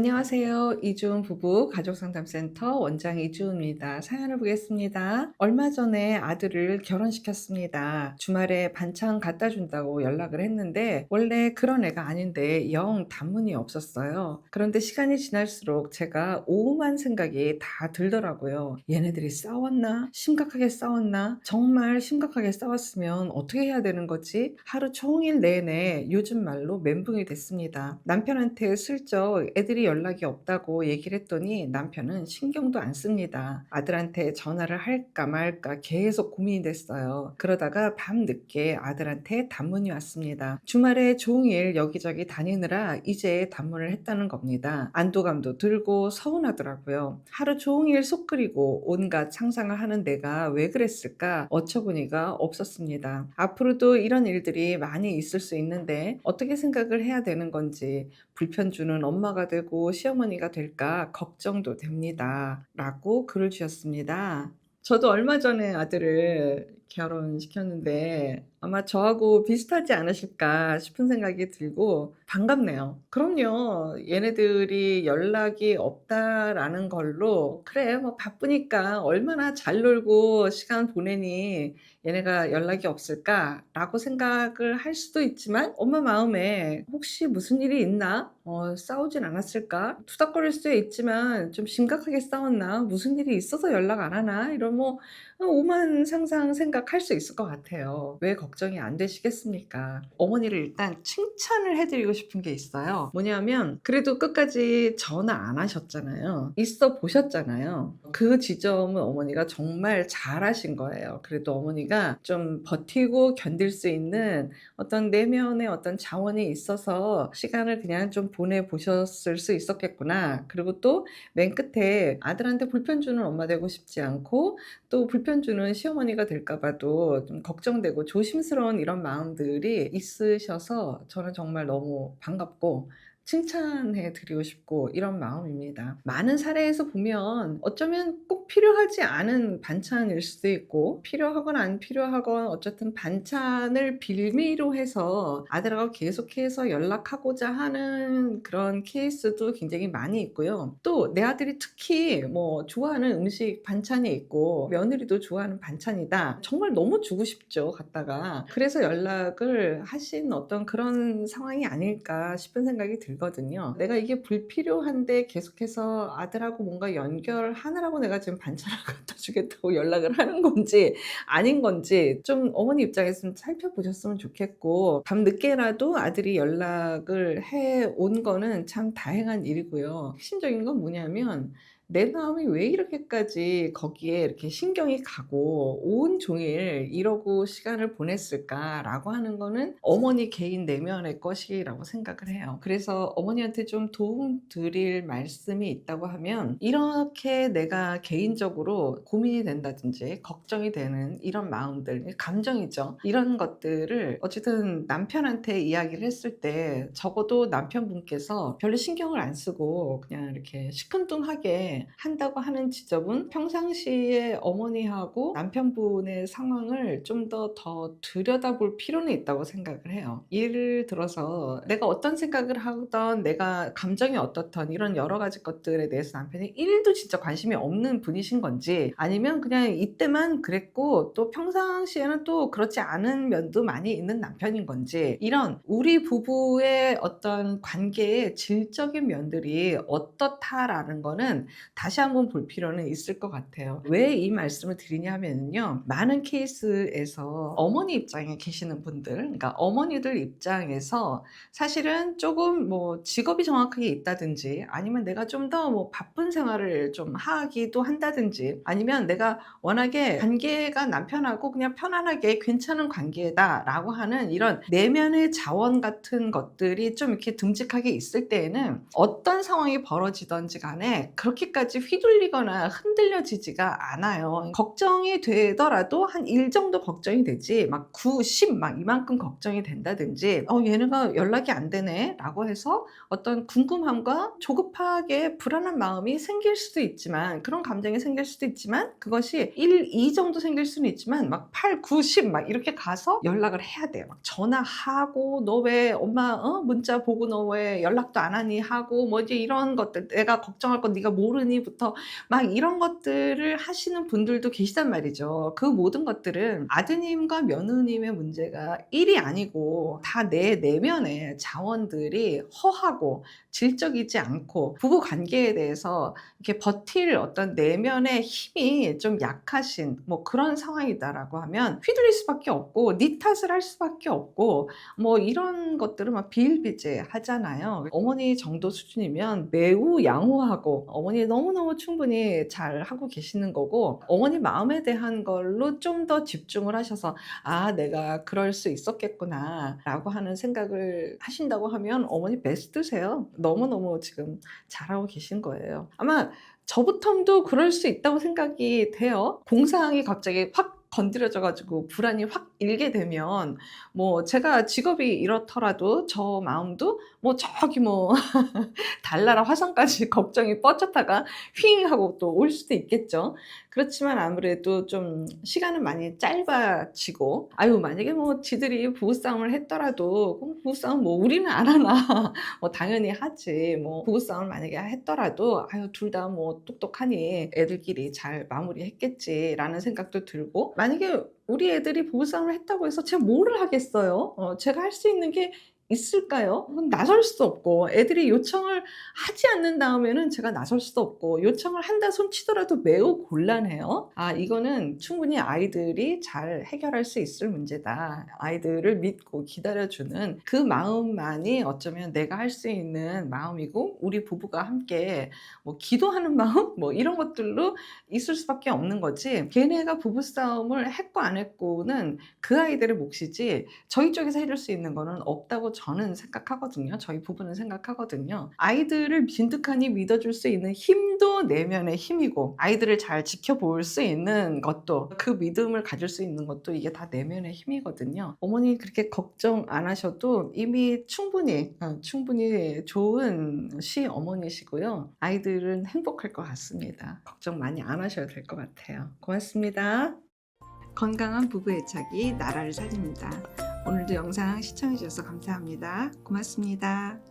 안녕하세요. 이주은 부부 가족상담센터 원장 이주은입니다. 사연을 보겠습니다. 얼마 전에 아들을 결혼시켰습니다. 주말에 반찬 갖다 준다고 연락을 했는데 원래 그런 애가 아닌데 영 단문이 없었어요. 그런데 시간이 지날수록 제가 오만 생각이 다 들더라고요. 얘네들이 싸웠나? 심각하게 싸웠나? 정말 심각하게 싸웠으면 어떻게 해야 되는 거지? 하루 종일 내내 요즘 말로 멘붕이 됐습니다. 남편한테 슬쩍 애들이 연락이 없다고 얘기를 했더니 남편은 신경도 안 씁니다. 아들한테 전화를 할까 말까 계속 고민이 됐어요. 그러다가 밤늦게 아들한테 단문이 왔습니다. 주말에 종일 여기저기 다니느라 이제 단문을 했다는 겁니다. 안도감도 들고 서운하더라고요. 하루 종일 속 끓이고 온갖 상상을 하는 내가 왜 그랬을까 어처구니가 없었습니다. 앞으로도 이런 일들이 많이 있을 수 있는데 어떻게 생각을 해야 되는 건지 불편 주는 엄마가 되고 시어머니가 될까 걱정도 됩니다. 라고 글을 주셨습니다. 저도 얼마 전에 아들을 결혼시켰는데 아마 저하고 비슷하지 않으실까 싶은 생각이 들고 반갑네요. 그럼요. 얘네들이 연락이 없다라는 걸로 '그래 뭐 바쁘니까 얼마나 잘 놀고 시간 보내니 얘네가 연락이 없을까?'라고 생각을 할 수도 있지만 엄마 마음에 '혹시 무슨 일이 있나? 싸우진 않았을까? 투닥거릴 수도 있지만 좀 심각하게 싸웠나? 무슨 일이 있어서 연락 안 하나?' 이런 오만 상상 생각할 수 있을 것 같아요. 왜 걱정이 안 되시겠습니까? 어머니를 일단 칭찬을 해 드리고 싶은 게 있어요. 뭐냐면 그래도 끝까지 전화 안 하셨잖아요. 있어 보셨잖아요. 그 지점은 어머니가 정말 잘하신 거예요. 그래도 어머니가 좀 버티고 견딜 수 있는 어떤 내면의 어떤 자원이 있어서 시간을 그냥 좀 보내 보셨을 수 있었겠구나. 그리고 또 맨 끝에 아들한테 불편 주는 엄마 되고 싶지 않고 또 불편 주는 시어머니가 될까 봐도 좀 걱정되고 조심스러운 이런 마음들이 있으셔서 저는 정말 너무 반갑고 칭찬해 드리고 싶고 이런 마음입니다. 많은 사례에서 보면 어쩌면 꼭 필요하지 않은 반찬일 수도 있고 필요하건 안 필요하건 어쨌든 반찬을 빌미로 해서 아들하고 계속해서 연락하고자 하는 그런 케이스도 굉장히 많이 있고요. 또 내 아들이 특히 뭐 좋아하는 음식 반찬이 있고 며느리도 좋아하는 반찬이다. 정말 너무 주고 싶죠, 갖다가. 그래서 연락을 하신 어떤 그런 상황이 아닐까 싶은 생각이 들거든요. 내가 이게 불필요한데 계속해서 아들하고 뭔가 연결하느라고 내가 지금 반찬을 갖다 주겠다고 연락을 하는 건지 아닌 건지 좀 어머니 입장에서 좀 살펴보셨으면 좋겠고 밤늦게라도 아들이 연락을 해 온 거는 참 다행한 일이고요. 핵심적인 건 뭐냐면 내 마음이 왜 이렇게까지 거기에 이렇게 신경이 가고 온종일 이러고 시간을 보냈을까라고 하는 거는 어머니 개인 내면의 것이라고 생각을 해요. 그래서 어머니한테 좀 도움 드릴 말씀이 있다고 하면 이렇게 내가 개인적으로 고민이 된다든지 걱정이 되는 이런 마음들, 감정이죠. 이런 것들을 어쨌든 남편한테 이야기를 했을 때 적어도 남편분께서 별로 신경을 안 쓰고 그냥 이렇게 시큰둥하게 한다고 하는 지점은 평상시에 어머니하고 남편분의 상황을 좀 더 들여다볼 필요는 있다고 생각을 해요. 예를 들어서 내가 어떤 생각을 하던 내가 감정이 어떻던 이런 여러 가지 것들에 대해서 남편이 1도 진짜 관심이 없는 분이신 건지 아니면 그냥 이때만 그랬고 또 평상시에는 또 그렇지 않은 면도 많이 있는 남편인 건지 이런 우리 부부의 어떤 관계의 질적인 면들이 어떻다라는 거는 다시 한번 볼 필요는 있을 것 같아요. 왜 이 말씀을 드리냐 하면요. 많은 케이스에서 어머니 입장에 계시는 분들, 그러니까 어머니들 입장에서 사실은 조금 뭐 직업이 정확하게 있다든지 아니면 내가 좀 더 뭐 바쁜 생활을 좀 하기도 한다든지 아니면 내가 워낙에 관계가 남편하고 그냥 편안하게 괜찮은 관계다라고 하는 이런 내면의 자원 같은 것들이 좀 이렇게 듬직하게 있을 때에는 어떤 상황이 벌어지든지 간에 그렇게 그렇게까지 휘둘리거나 흔들려지지가 않아요. 걱정이 되더라도 한 1 정도 걱정이 되지 막 9, 10 막 이만큼 걱정이 된다든지 얘네가 연락이 안 되네 라고 해서 어떤 궁금함과 조급하게 불안한 마음이 생길 수도 있지만, 그런 감정이 생길 수도 있지만, 그것이 1, 2 정도 생길 수는 있지만 막 8, 9, 10 막 이렇게 가서 연락을 해야 돼요. 막 전화하고 너 왜 엄마 문자 보고 너 왜 연락도 안 하니 하고 뭐 이제 이런 것들, 내가 걱정할 건 네가 모르니부터 막 이런 것들을 하시는 분들도 계시단 말이죠. 그 모든 것들은 아드님과 며느님의 문제가 1이 아니고 다 내 내면의 자원들이 허하고 질적이지 않고 부부 관계에 대해서 이렇게 버틸 어떤 내면의 힘이 좀 약하신 뭐 그런 상황이다라고 하면 휘둘릴 수밖에 없고 네 탓을 할 수밖에 없고 뭐 이런 것들은 막 비일비재하잖아요. 어머니 정도 수준이면 매우 양호하고 어머니 너무너무 충분히 잘 하고 계시는 거고, 어머니 마음에 대한 걸로 좀 더 집중을 하셔서 내가 그럴 수 있었겠구나 라고 하는 생각을 하신다고 하면 어머니 베스트세요. 너무너무 지금 잘하고 계신 거예요. 아마 저부터도 그럴 수 있다고 생각이 돼요. 공상이 갑자기 확 건드려져 가지고 불안이 확 일게 되면 뭐 제가 직업이 이렇더라도 저 마음도 뭐 저기 뭐 달나라 화성까지 걱정이 뻗쳤다가 휘잉 하고 또 올 수도 있겠죠. 그렇지만 아무래도 좀 시간은 많이 짧아지고, 만약에 뭐 지들이 부부싸움을 했더라도 그럼 부부싸움 뭐 우리는 안 하나 뭐 당연히 하지. 뭐 부부싸움을 만약에 했더라도 둘 다 뭐 똑똑하니 애들끼리 잘 마무리했겠지라는 생각도 들고, 만약에 우리 애들이 부부싸움을 했다고 해서 제가 뭐를 하겠어요? 제가 할 수 있는 게 있을까요? 나설 수도 없고, 애들이 요청을 하지 않는 다음에는 제가 나설 수도 없고, 요청을 한다 손 치더라도 매우 곤란해요. 이거는 충분히 아이들이 잘 해결할 수 있을 문제다. 아이들을 믿고 기다려주는 그 마음만이 어쩌면 내가 할 수 있는 마음이고, 우리 부부가 함께 뭐 기도하는 마음? 뭐 이런 것들로 있을 수밖에 없는 거지, 걔네가 부부싸움을 했고 안 했고는 그 아이들의 몫이지 저희 쪽에서 해줄 수 있는 거는 없다고 저는 생각하거든요. 저희 부부는 생각하거든요. 아이들을 진득하니 믿어줄 수 있는 힘도 내면의 힘이고, 아이들을 잘 지켜볼 수 있는 것도, 그 믿음을 가질 수 있는 것도 이게 다 내면의 힘이거든요. 어머니 그렇게 걱정 안 하셔도 이미 충분히 좋은 시어머니시고요. 아이들은 행복할 것 같습니다. 걱정 많이 안 하셔도 될 것 같아요. 고맙습니다. 건강한 부부 애착이 나라를 살립니다. 오늘도 영상 시청해 주셔서 감사합니다. 고맙습니다.